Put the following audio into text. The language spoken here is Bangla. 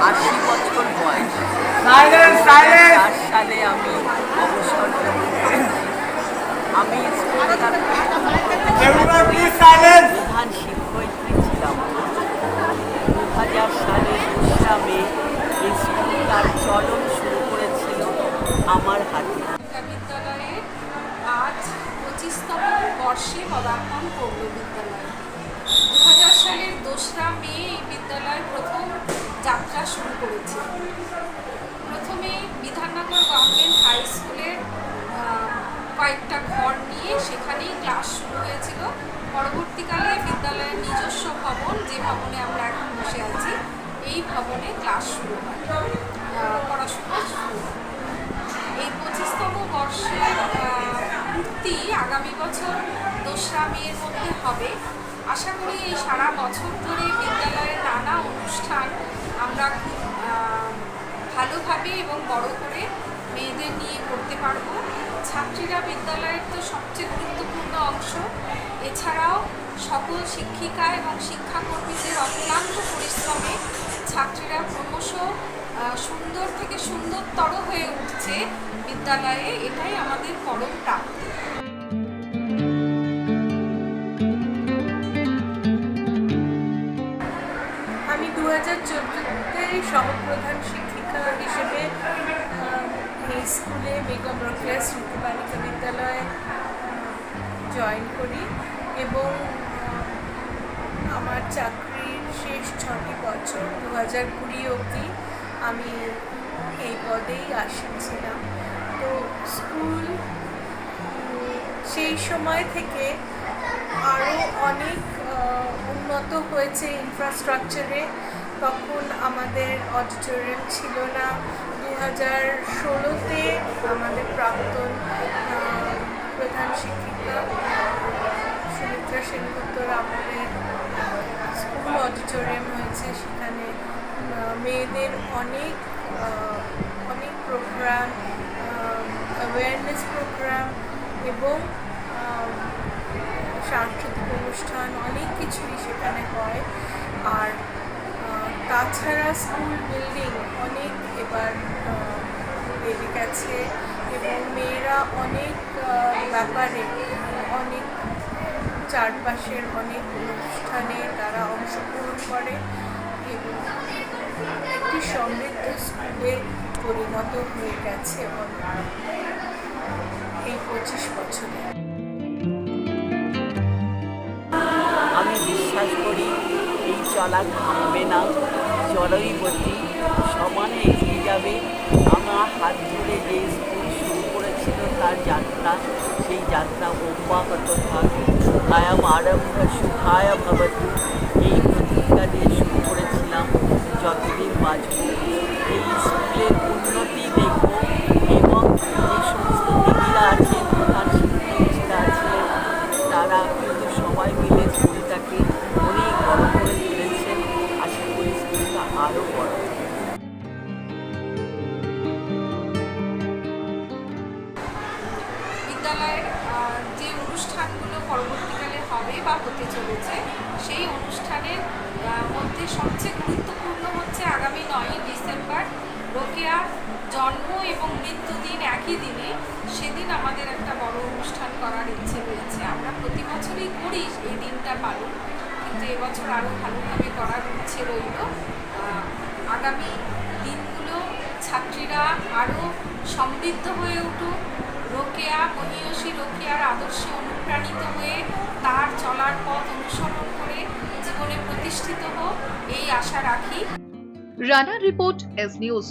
80 বছর বয়স। 4 সালে আমি অবসর গ্রহণ করেছি। আমি স্কুলে প্রধান শিক্ষয়িত্রী ছিলাম। 2000 সালের 2রা মে এই স্কুল তার চলন শুরু করেছিল আমার হাতে। বিদ্যালয়ের আজ 25তম বর্ষে পদার্পণ করল বিদ্যালয়। 2000 সালের 2রা মে এই বিদ্যালয় প্রথম যাত্রা শুরু করেছে। প্রথমে বিধাননগর গভর্নমেন্ট হাই স্কুলের কয়েকটা ঘর নিয়ে সেখানেই ক্লাস শুরু হয়েছিল। পরবর্তীকালে বিদ্যালয়ের নিজস্ব ভবন, যে ভবনে আমরা এখন বসে আছি, এই ভবনে ক্লাস শুরু হয়, পড়াশোনা শুরু হয়। এই 25তম বর্ষের পূর্তি আগামী বছর 2রা মের মধ্যে হবে। আশা করি এই সারা বছর ধরে বিদ্যালয়ের নানা অনুষ্ঠান আমরা খুব ভালোভাবে এবং বড় করে মেয়েদের নিয়ে করতে পারবো। ছাত্রীরা বিদ্যালয়ের তো সবচেয়ে গুরুত্বপূর্ণ অংশ। এছাড়াও সকল শিক্ষিকা এবং শিক্ষাকর্মীদের অক্লান্ত পরিশ্রমে ছাত্রীরা ক্রমশ সুন্দর থেকে সুন্দরতর হয়ে উঠছে বিদ্যালয়ে, এটাই আমাদের পরম প্রাপ্তি। আমি 2014-তে সহপ্রধান শিক্ষিকা হিসেবে এই স্কুলে বেগম রোকেয়া স্মৃতি বালিকা বিদ্যালয়ে জয়েন করি এবং আমার চাকরির শেষ 6টি বছর 2020 অবধি আমি এই পদেই আসীন ছিলাম। তো স্কুল সেই সময় থেকে আরও অনেক উন্নত হয়েছে ইনফ্রাস্ট্রাকচারে। তখন আমাদের অডিটোরিয়াম ছিল না। 2016-তে আমাদের প্রাক্তন প্রধান শিক্ষিকা সুমিত্রা সেনগুপ্তর আমাদের স্কুল অডিটোরিয়াম হয়েছে। সেখানে মেয়েদের অনেক প্রোগ্রাম, অ্যাওয়ারনেস প্রোগ্রাম এবং সাংস্কৃতিক অনুষ্ঠান অনেক কিছুই সেখানে হয়। আর তাছাড়া স্কুল বিল্ডিং অনেক এবার বেড়ে গেছে এবং মেয়েরা অনেক ব্যাপারে, অনেক চারপাশের অনেক অনুষ্ঠানে তারা অংশগ্রহণ করে এবং একটি সমৃদ্ধ স্কুলে পরিণত হয়ে গেছে এই 25 বছরে। আমি বিশ্বাস করি এই চলা থামবে না, জলইবতী সমানে এগিয়ে যাবে। আমার হাত ধরে যে স্কুল শুরু করেছিল তার যাত্রা, সেই যাত্রা অব্যাহত থাকবে। আয়াম আরম্ভ সুখায় ভবতু, এই প্রতিজ্ঞা দিয়ে শুরু করেছিলাম, যতদিন বাঁচব এই স্কুলের উন্নতি দেখব এবং যে সমস্ত দিদিরা আছেন, প্রধান শিক্ষিকা আছেন, তারা কিন্তু সবাই মিলে স্কুলটাকে অনেক বড় করে তুলেছেন। আশা করি স্কুলটা আরও বড়। বিদ্যালয়ের যে অনুষ্ঠানগুলো পরবর্তীকালে হবে বা হতে চলেছে, সেই অনুষ্ঠানের মধ্যে সবচেয়ে গুরুত্বপূর্ণ হচ্ছে আগামী 9ই ডিসেম্বর রোকেয়ার জন্ম এবং মৃত্যুদিন একই দিনে। সেদিন আমাদের একটা বড় অনুষ্ঠান করার ইচ্ছে রয়েছে। আমরা প্রতি বছরই করি এই দিনটা পালন, কিন্তু এবছর আরও ভালোভাবে করার ইচ্ছে রইল। আগামী দিনগুলো ছাত্রীরা আরও সমৃদ্ধ হয়ে উঠুক, রোকেয়া মহিয়সী রোকেয়ার আদর্শে অনুপ্রাণিত হয়ে তার চলার পথ অনুসরণ করে জীবনে প্রতিষ্ঠিত হোক, এই আশা রাখি। Rana report, S news.